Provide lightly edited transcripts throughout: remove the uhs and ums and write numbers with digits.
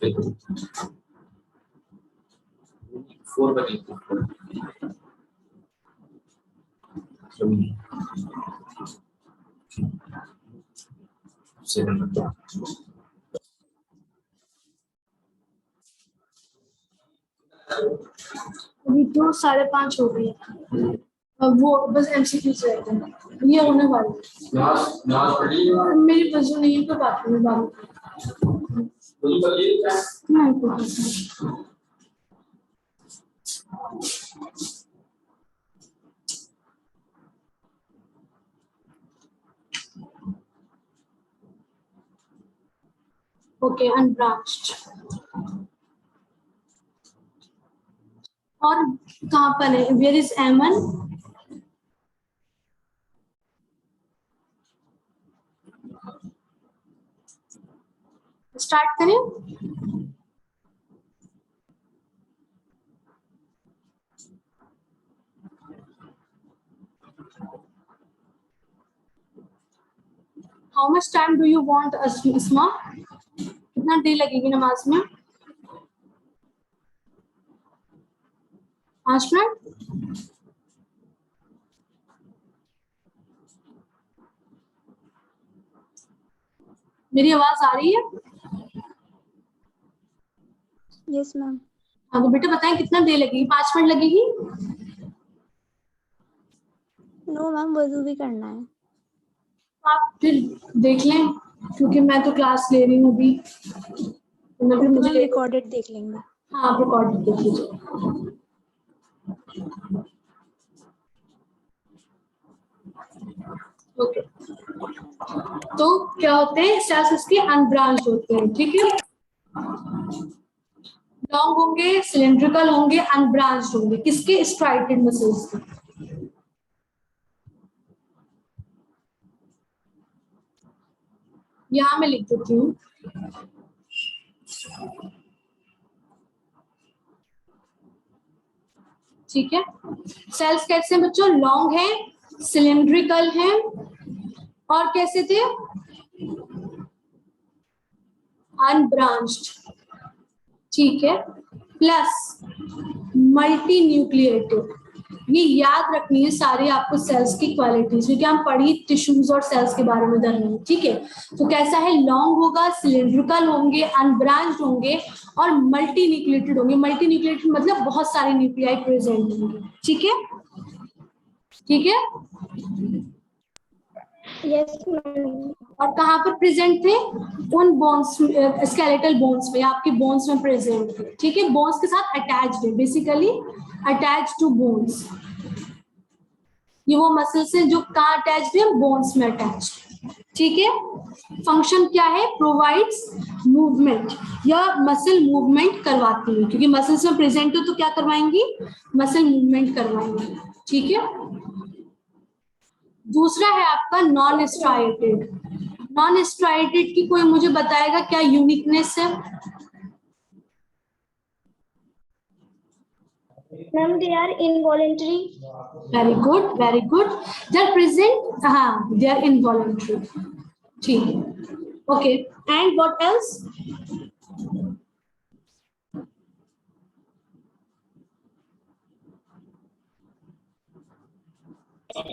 4 बने अभी तो 5:30 हो गई। अब वो बस एमसीक्यू से रहते हैं, ये होने वाले। मेरी वजह नहीं है तो बात करूँ बाबू ओके अनब्रांच्ड। और कहाँ पर है? Where is M1? स्टार्ट करें। How much time do you want Asma? कितना देर लगेगी नमाज में? 5 मिनट। मेरी आवाज आ रही है? Yes ma'am. हाँ तो बेटा बताएं कितना देर लगेगी? 5 मिनट लगेगी? नो मैम, वजू भी करना है। आप फिर देख लें, क्योंकि मैं तो क्लास ले रही हूँ अभी। तो मुझे रिकॉर्डेड देख लेंगे। हाँ आप रिकॉर्डेड देख लीजिए। ओके तो क्या होते हैं? सेल्स इसके अनब्रांच होते हैं, ठीक है। लॉन्ग होंगे, सिलेंड्रिकल होंगे, अनब्रांच्ड होंगे। किसके? स्ट्राइटेड मसल्स के। यहां मैं लिख देती हूँ। ठीक है, सेल्स कैसे हैं बच्चों? लॉन्ग है, सिलेंड्रिकल है, और कैसे थे? अनब्रांच्ड, ठीक है, प्लस मल्टी न्यूक्लिएटेड। ये याद रखनी है सारी आपको सेल्स की क्वालिटीज, क्योंकि हम पढ़ी टिश्यूज और सेल्स के बारे में जानेंगे, ठीक है। तो कैसा है? लॉन्ग होगा, सिलेंड्रिकल होंगे, अनब्रांच्ड होंगे और मल्टी न्यूक्लिएटेड होंगे। मल्टी न्यूक्लिएटेड मतलब बहुत सारे न्यूक्लियाई प्रेजेंट होंगे, ठीक है, ठीक है। Yes ma'am. और कहाँ पर प्रेजेंट थे? उन बोन्स, स्केलेटल बोन्स में, आपके बोन्स में प्रेजेंट थे, ठीक है। बोन्स के साथ अटैच्ड है, बेसिकली अटैच्ड टू बोन्स। ये वो मसल्स हैं जो कहाँ अटैच्ड है? बोन्स में अटैच्ड, ठीक है। फंक्शन क्या है? प्रोवाइड्स मूवमेंट, या मसल मूवमेंट करवाती है, क्योंकि मसल्स में प्रेजेंट हो तो क्या करवाएंगी? मसल मूवमेंट करवाएंगी, ठीक है। दूसरा है आपका नॉन स्ट्राइटेड। नॉन स्ट्राइटेड की कोई मुझे बताएगा क्या यूनिकनेस है? Ma'am they are involuntary. Very good, very good. They are present, हाँ दे आर इनवॉलेंटरी, ठीक है, okay. And what else?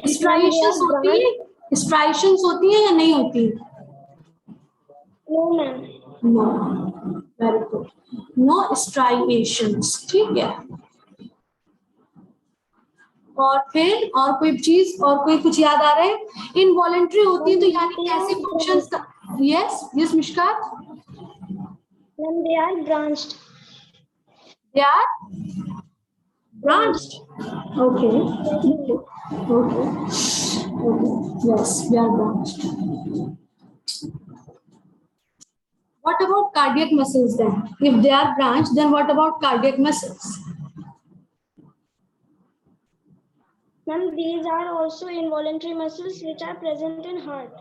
Striations होती है? स्ट्राइएशंस होती है या नहीं होती? No ma'am. No, very good, no striations, ठीक है। और फिर और कोई चीज, और कोई कुछ याद आ रहा है? इनवॉलेंटरी होती है तो यानी कैसे functions? Yes yes Mishkat, ma'am they are branched. They are branched, okay, okay, okay, yes, they are branched. What about cardiac muscles then? If they are branched, then what about cardiac muscles? Ma'am, these are also involuntary muscles which are present in heart.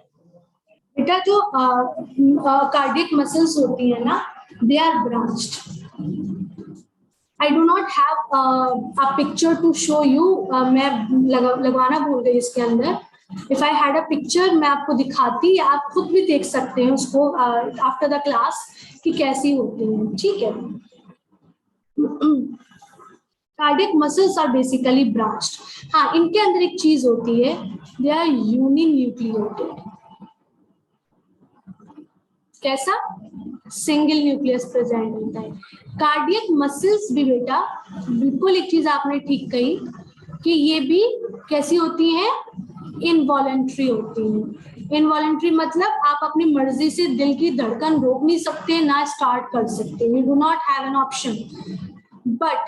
बेटा जो cardiac muscles होती है ना, they are branched. I do not have a picture to show you. मैं लगवाना भूल गई इसके अंदर, if I had a picture, मैं आपको दिखाती, या आप खुद भी देख सकते हैं उसको आफ्टर द क्लास कि कैसी होती है, ठीक है। Cardiac muscles are basically branched. हाँ, इनके अंदर एक चीज होती है, दे आर यूनिन्यूक्लिएटेड। कैसा? सिंगल न्यूक्लियस प्रेजेंट होता है। कार्डियक मसल्स भी बेटा, बिल्कुल एक चीज आपने ठीक कही कि ये भी कैसी होती हैं, इनवॉलेंट्री होती हैं। इनवॉलेंट्री मतलब आप अपनी मर्जी से दिल की धड़कन रोक नहीं सकते, ना स्टार्ट कर सकते, you do not have an option, but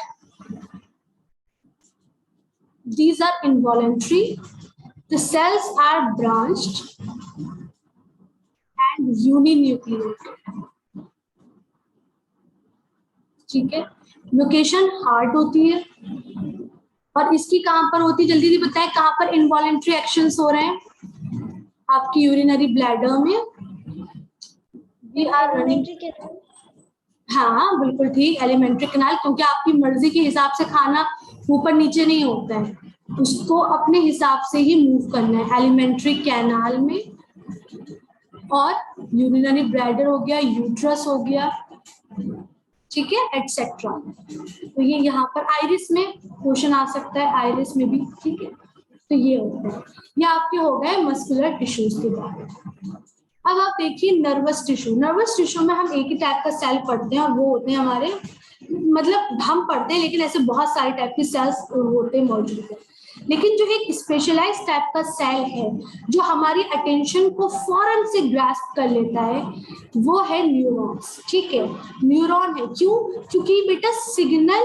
these are involuntary. The cells are branched and uninucleated. ठीक है, लोकेशन हार्ट होती है, और इसकी कहां पर होती है, जल्दी से बताएं कहां पर इनवॉलेंट्री एक्शंस हो रहे हैं? आपकी यूरिनरी ब्लैडर में। वी आर रनिंग, हाँ बिल्कुल ठीक, एलिमेंट्री कैनाल, क्योंकि आपकी मर्जी के हिसाब से खाना ऊपर नीचे नहीं होता है, उसको अपने हिसाब से ही मूव करना है, एलिमेंट्री कैनाल में। और यूरिनरी ब्लैडर हो गया, यूट्रस हो गया, ठीक है, एटसेट्रा। तो ये यहाँ पर आइरिस में क्वेश्चन आ सकता है, आइरिस में भी, ठीक है। तो ये होता है, ये आपके हो गए मस्कुलर टिश्यूज के बारे में। अब आप देखिए नर्वस टिश्यू। नर्वस टिश्यू में हम एक ही टाइप का सेल पढ़ते हैं, और वो होते हैं हमारे, मतलब हम पढ़ते हैं, लेकिन ऐसे बहुत सारे टाइप के सेल्स होते मौजूद है। लेकिन जो एक स्पेशलाइज टाइप का सेल है जो हमारी अटेंशन को फौरन से ग्रास्प कर लेता है, वो है न्यूरॉन्स, ठीक है। न्यूरॉन है, क्यों? क्योंकि बेटा सिग्नल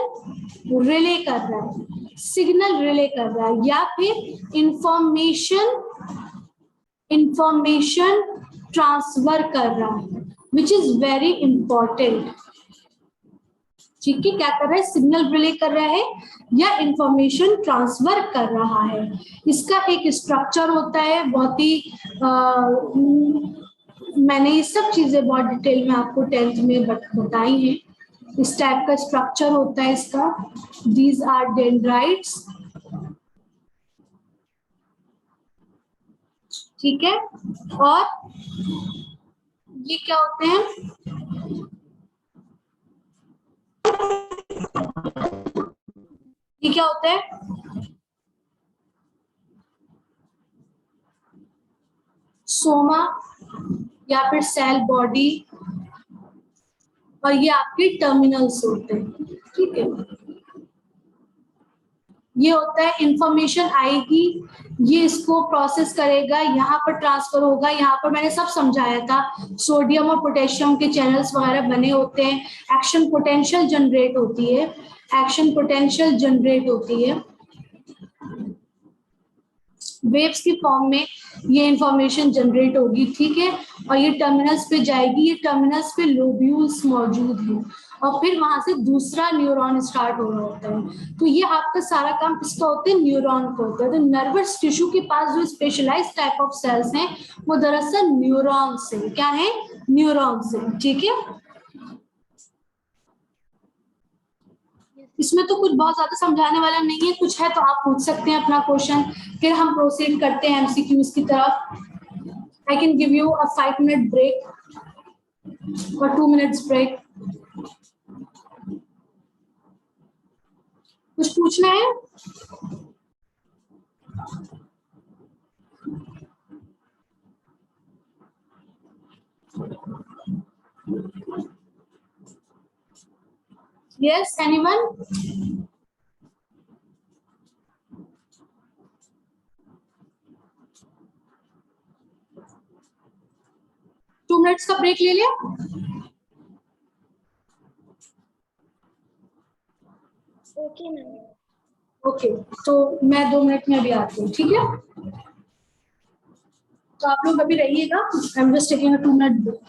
रिले कर रहा है, सिग्नल रिले कर रहा है, या फिर इंफॉर्मेशन ट्रांसफर कर रहा है, विच इज वेरी इंपॉर्टेंट, ठीक है। क्या कर रहा है? सिग्नल रिले कर रहा है या इंफॉर्मेशन ट्रांसफर कर रहा है। इसका एक स्ट्रक्चर होता है, बहुत ही मैंने ये सब चीजें बहुत डिटेल में आपको 10th में बताई हैं। इस टाइप का स्ट्रक्चर होता है इसका। दीज आर डेंड्राइट्स, ठीक है। और ये क्या होते हैं? ये क्या होता है? सोमा या फिर सेल बॉडी, और ये आपके टर्मिनल्स होते हैं, ठीक है। ये होता है इंफॉर्मेशन आएगी, ये इसको प्रोसेस करेगा, यहाँ पर ट्रांसफर होगा, यहाँ पर मैंने सब समझाया था, सोडियम और पोटेशियम के चैनल्स वगैरह बने होते हैं, एक्शन पोटेंशियल जनरेट होती है, एक्शन पोटेंशियल जनरेट होती है वेव्स की फॉर्म में, ये इंफॉर्मेशन जनरेट होगी, ठीक है। और ये टर्मिनल्स पे जाएगी, ये टर्मिनल्स पे लोब्यूल्स मौजूद हैं, और फिर वहां से दूसरा न्यूरॉन स्टार्ट हो रहा होता है। तो ये आपका सारा काम किसका होता है? न्यूरॉन का होता है। तो नर्वस टिश्यू के पास जो स्पेशलाइज्ड टाइप ऑफ सेल्स हैं, वो दरअसल न्यूरॉन्स है। क्या है? न्यूरॉन्स है, ठीक है। इसमें तो कुछ बहुत ज्यादा समझाने वाला नहीं है, कुछ है तो आप पूछ सकते हैं अपना क्वेश्चन, फिर हम प्रोसीड करते हैं एमसीक्यूज की तरफ। I can give you a 5 minute break और 2 मिनट्स ब्रेक। कुछ पूछना है? Yes, anyone? टू मिनट्स का ब्रेक ले लिया? Okay ma'am. ओके, तो मैं 2 मिनट में अभी आती हूँ, ठीक है। तो आप लोग अभी रहिएगा, I am just taking a 2 minute break.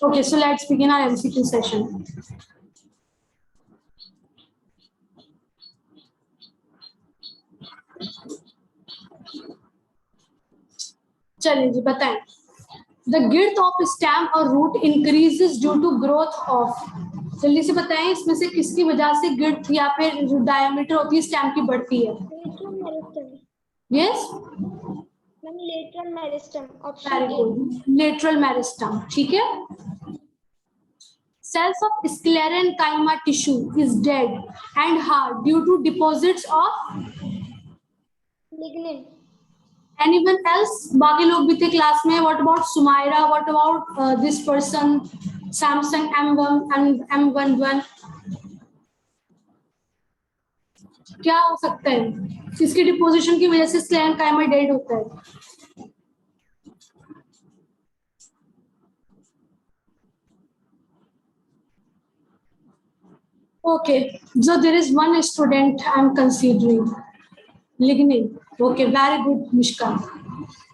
Okay, so let's begin our MCQ session. चलिए जी बताएं. The girth of stem or root increases due to growth of. जल्दी से बताएं इसमें से किसकी वजह से girth या फिर जो diameter होती है stem की बढ़ती है. Lateral meristem. Yes. Ma'am, lateral meristem. Option Very A. good. Lateral meristem. ठीक है. Cells of sclerenchyma tissue is dead and hard due to deposits of. Lignin. Anyone else? बाकी लोग भी थे क्लास में. What about Sumaira? What about this person? Samsung M1 and M11. क्या हो सकता है? किसकी डिपोजिशन की वजह से स्क्लेरेंकाइमा डेड होता है? Okay, so there is one student I am considering. Lignin. Okay, very good, Mishka.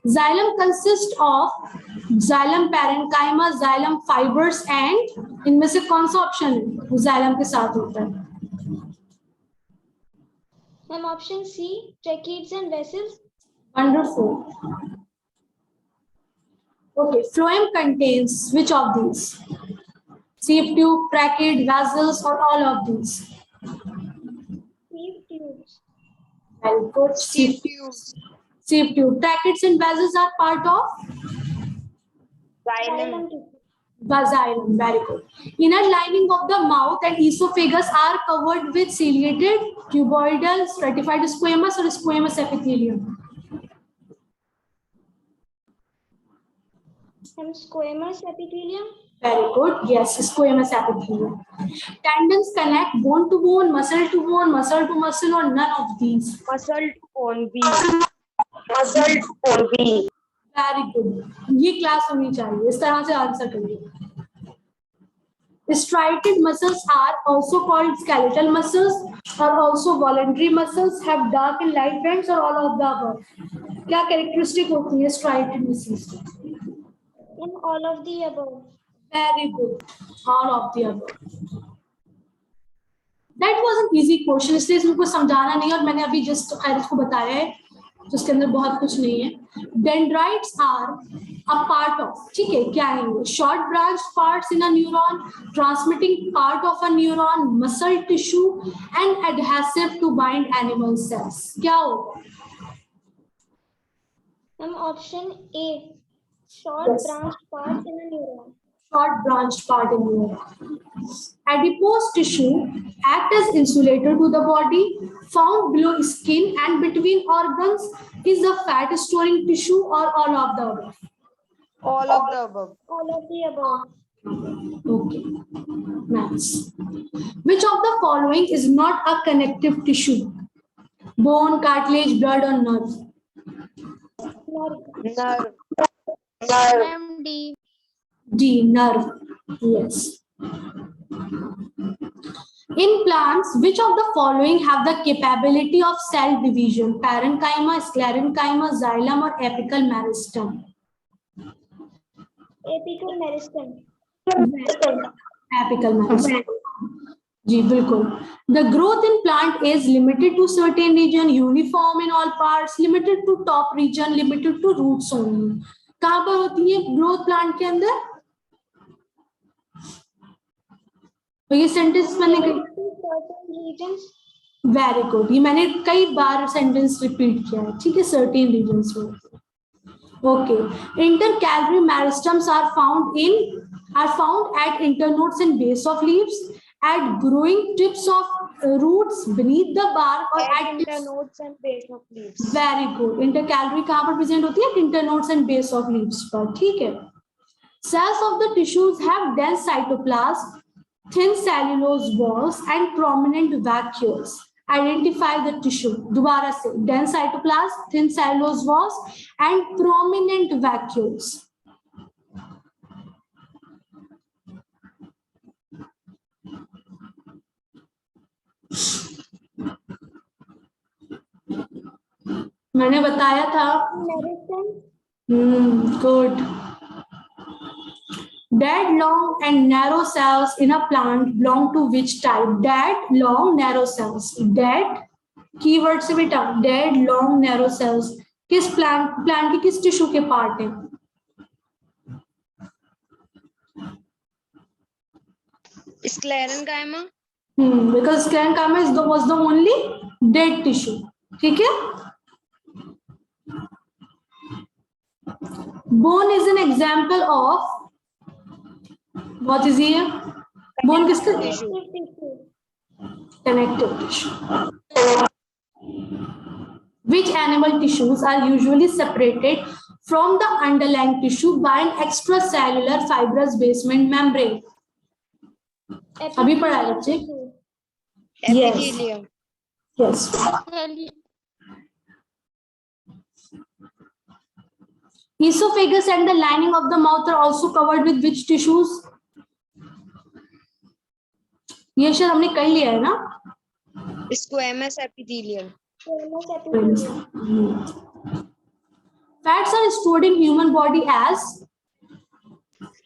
Xylem consists of xylem parenchyma, xylem fibers and इनमें से कौन सा ऑप्शन xylem के साथ होता है? Ma'am, option C. Tracheids and vessels. Wonderful. Okay, phloem contains which of these? Sieve tube, trachea, vessels, or all of these? Sieve tubes. Very good. Sieve tube. Tracheids and vessels are part of Xylem tube. xylem. Very good. Inner lining of the mouth and esophagus are covered with ciliated, cuboidal, stratified squamous or squamous epithelium. Ma'am, squamous epithelium. Very good. Yes, squamous epithelium. Tendons connect bone to bone, muscle to bone, muscle to muscle, or none of these. Muscle to bone B. Muscle to bone B. Very good. ये class होनी चाहिए. इस तरह से answer करिए. Striated muscles are also called skeletal muscles, are also voluntary muscles, have dark and light bands, or all of the above. क्या characteristic होती है striated muscles? In all of the above. Very good. All of the above. That was an easy question. इसलिए इसमें कुछ समझाना नहीं और मैंने अभी just खैरिश को बताया है. तो उसके अंदर बहुत कुछ नहीं है. Dendrites are a part of. ठीक है क्या है ये? Short branched parts in a neuron, transmitting part of a neuron, muscle tissue, and adhesive to bind animal cells. क्या होगा? Ma'am, option A. Short Yes. branched parts in a neuron. Short branched part in neuron. Adipose tissue act as insulator to the body. Found below skin and between organs is the fat storing tissue or all of the above. All of the above. All of the above. Okay. Nice. Which of the following is not a connective tissue? Bone, cartilage, blood, or nerve? Nerve. Ma'am, D. D, nerve. Yes. In plants, which of the following have the capability of cell division? Parenchyma, sclerenchyma, xylem, or apical meristem? Apical meristem. Apical meristem. जी बिल्कुल. The growth in plant is limited to certain region, uniform in all parts, limited to top region, limited to roots only. कहाँ पर होती है growth plant के अंदर? तो ये sentence मैंने वेरी गुड, ये मैंने कई बार सेंटेंस रिपीट किया है. ठीक है, सर्टेन रीजन्स में. Okay. Intercalary meristems are found at internodes and base of leaves, at growing tips of roots beneath the bark और at Internodes and base of leaves. Very good. Intercalary कहाँ पर present होती है? Internodes and base of leaves पर. ठीक है. Cells of the tissues have dense cytoplasm, thin cellulose walls, and prominent vacuoles. Identify the tissue. दोबारा से. Dense cytoplasm, thin cellulose walls, and prominent vacuoles. मैंने बताया था. Good. Dead, long, and narrow cells in a plant belong to which type? Dead, long, narrow cells. Dead, keyword से बेटा. Dead, long, narrow cells. किस plant के किस tissue के part है? Sclerenchyma. Because sclerenchyma was the only dead tissue. ठीक है? Bone is an example of what is here? Bone किसका? Connective tissue. Which animal tissues are usually separated from the underlying tissue by an extracellular fibrous basement membrane? अभी पढ़ा है बच्चे? Epithelium. Yes. Esophagus and the lining of the mouth are also covered with which tissues? ये शायद हमने कर लिया है ना? Squamous epithelium. Fats are stored in human body as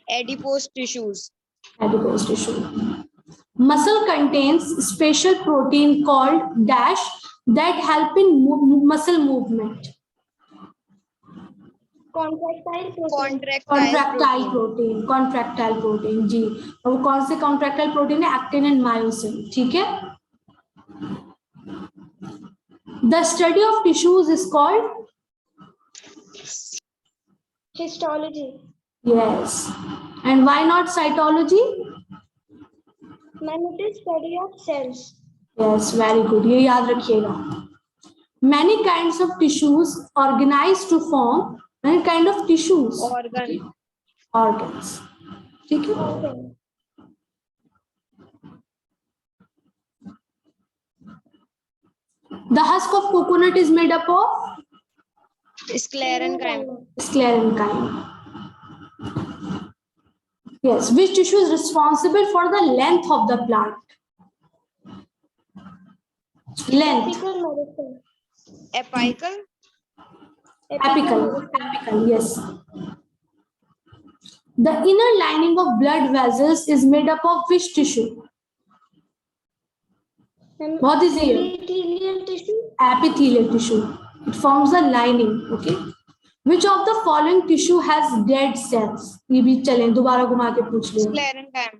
Adipose tissues. adipose tissue. Muscle contains special protein called dash that help in muscle movement. Contractile protein जी. और वो कौन से contractile protein है? Actin and myosin. ठीक है. The study of tissues is called histology. Yes. And why not cytology? Man, it is study of cells. Yes, very good. ये याद रखिएगा. Many kinds of tissues organized to form many kind of tissues. Organs. ठीक है. The husk of coconut is made up of Sclerenchyma. Sclerenchyma. Yes. Which tissue is responsible for the length of the plant? Length. Apical. Apical. Yes. The inner lining of blood vessels is made up of which tissue? What is it? Epithelial tissue. Epithelial tissue. It forms the lining. Okay. Which of the following tissue has dead cells? ये भी चलें दोबारा घुमा के पूछ लें. Sclerenchyma.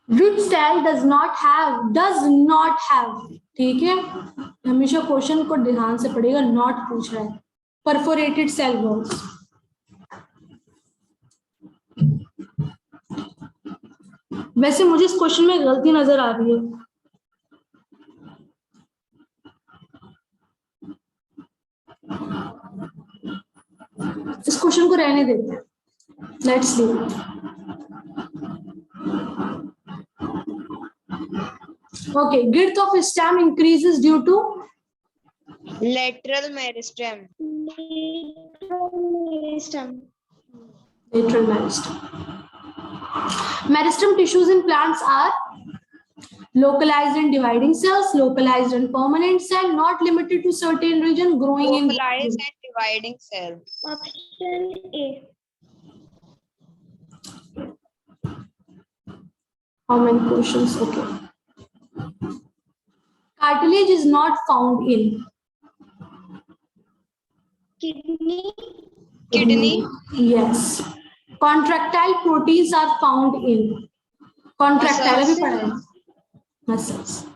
Which cell does not have. ठीक है. हमेशा क्वेश्चन को ध्यान से पढ़ेगा. Not पूछ रहा है. Perforated cell walls. वैसे मुझे इस क्वेश्चन में गलती नजर आ रही है. इस क्वेश्चन को रहने देते हैं. Let's leave. Okay, girth of stem increases due to Lateral meristem. lateral meristem. Meristem tissues in plants are localized in dividing cells, localized in permanent cell, not limited to certain region, growing in Localized and dividing cells. Option A. how many questions? Okay. Cartilage is not found in Kidney. Kidney. Yes. Contractile proteins are found in contractile Muscles. अभी पढ़ा है. Muscles.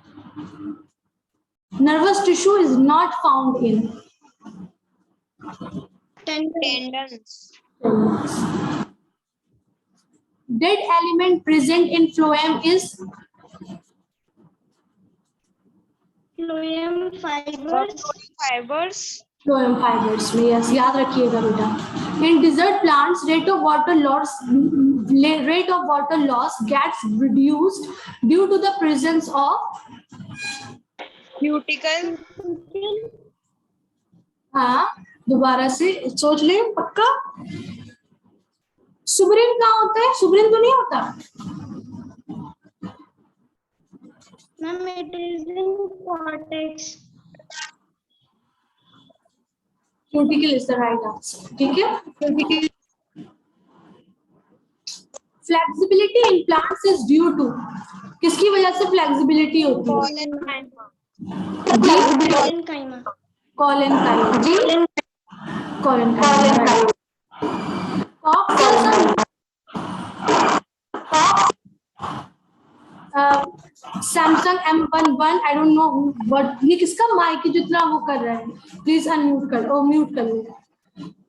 Nervous tissue is not found in Tendons. dead element present in phloem is Phloem fibers. Fibers. phloem fibers में. Yes, याद रखिएगा बेटा. In desert plants, rate of water loss gets reduced due to the presence of Cuticle. हाँ दोबारा से सोच लें पक्का. सुब्रिन कहाँ होता है? सुब्रिन तो नहीं होता. Ma'am, it is in cortex. Cuticle is the right answer. ठीक है. Flexibility in plants is due to किसकी वजह से flexibility होती है? Parenchyma. Collenchyma. Collenchyma. Cox cells are Samsung M11. I don't know what ये किसका माइक जितना वो कर रहा है. Please unmute कर और mute कर लो.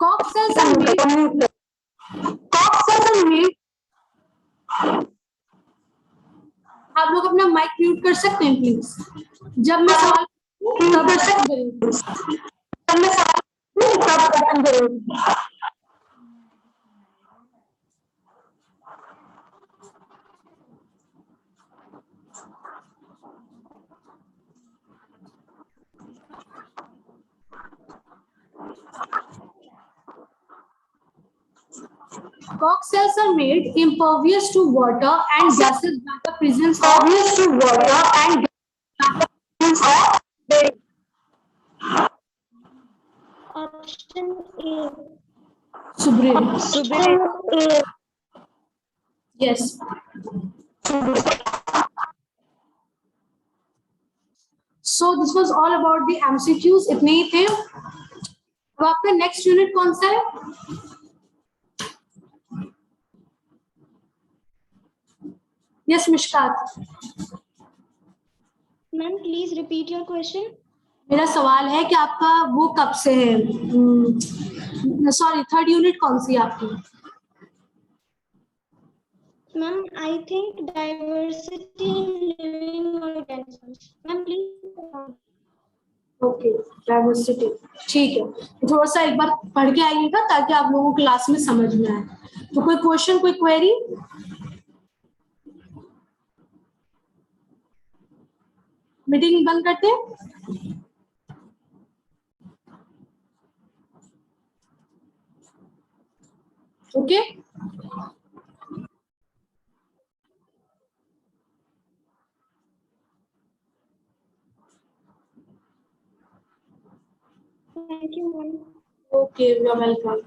Cox cells are made. आप लोग अपना माइक म्यूट कर सकते हैं प्लीज. जब मैं सवाल तब करेंगे. Cox cells are made impervious to water and gases by the presence of Option A. Subrin. Yes. So this was all about the MCQs. इतने ही थे. अब आपका नेक्स्ट यूनिट कौन सा है? Yes, Mishkat. Ma'am, please repeat your question. मेरा सवाल है कि आपका वो कब से है? सॉरी, थर्ड यूनिट कौन सी है आपकी? Ma'am, I think diversity in living organisms. Ma'am, please. Okay, diversity. ठीक है, थोड़ा सा एक बार पढ़ के आइएगा ताकि आप लोगों को क्लास में समझ में आए. तो कोई क्वेश्चन, कोई क्वेरी? मीटिंग बंद करते हैं. Okay. Thank you, ma'am. Okay, you're welcome.